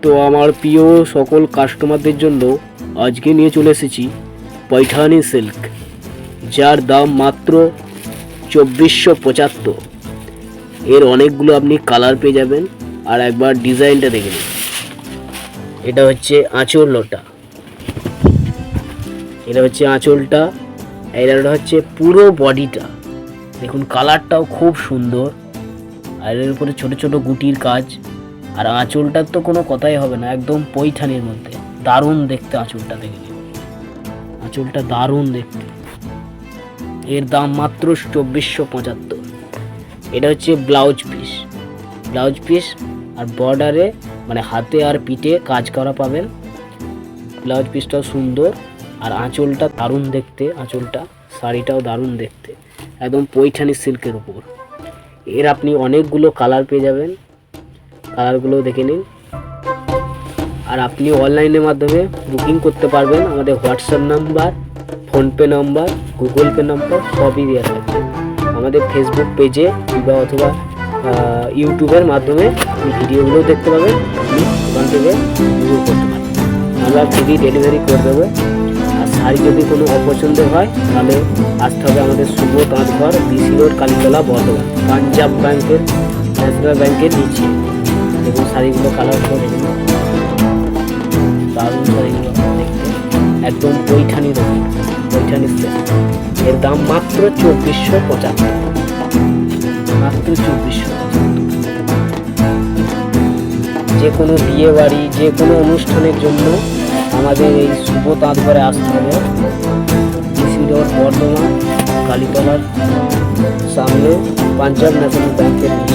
তো আমার প্রিয় সকল কাস্টমারদের জন্য আজকে নিয়ে চলে এসেছি পৈঠানি সিল্ক, যার দাম মাত্র 2475। এর অনেকগুলো আপনি কালার পেয়ে যাবেন। আর একবার ডিজাইনটা দেখে নিন। এটা হচ্ছে আঁচলটা, এটা হচ্ছে আঁচলটা, এটা হচ্ছে পুরো বডিটা। দেখুন কালারটাও খুব সুন্দর, আর এর উপরে ছোট ছোট গুটির কাজ। আর আঁচলটার তো কোনো কথাই হবে না, একদম পৈঠানির মধ্যে দারুণ দেখতে। আঁচলটা দেখে নিন, আঁচলটা দারুণ দেখতে। এর দাম মাত্র 2475। এটা হচ্ছে ব্লাউজ পিস, আর বর্ডারে মানে হাতে আর পিঠে কাজ করা পাবেন। ব্লাউজ পিসটাও সুন্দর, আর আঁচলটা দারুণ দেখতে। আঁচলটা শাড়িটাও দারুণ দেখতে, একদম পৈঠানি সিল্কের উপর। এর আপনি অনেকগুলো কালার পেয়ে যাবেন, কালারগুলো দেখে নিন। আর আপনি অনলাইনের মাধ্যমে বুকিং করতে পারবেন। আমাদের WhatsApp number, PhonePe number, Google pay number সবই দেওয়া থাকবে। আমাদের ফেসবুক পেজে বা অথবা ইউটিউবের মাধ্যমে আপনি ভিডিওগুলো দেখতে পাবেন। আপনি ওখান থেকে ভিডিও করতে পারেন, আমরা ফ্রি ডেলিভারি করে দেবো। আর শাড়ি যদি কোনো অপছন্দের হয় তাহলে আসতে হবে আমাদের শুভ তাঁতঘর, বিসি রোড, কালীতলা, বর্ধমান, পাঞ্জাব ব্যাংকের, ন্যাশনাল ব্যাংকের নিচে। এবং শাড়িগুলো কালারগুলো দেখে নিন, দারুণ শাড়িগুলো দেখতে, একদম পৈঠানি রকম, পৈঠানি সেট। এর দাম মাত্র 2475, মাত্র 2475। যে কোনো বিয়ে বাড়ি, যে কোনো অনুষ্ঠানের জন্য আমাদের এই শুভ তাঁতঘরে আসতে হবে। বিসি রোড, বর্ধমান, কালীতলার সামনে, পাঞ্জাব ন্যাশনাল ব্যাংকের নিচে।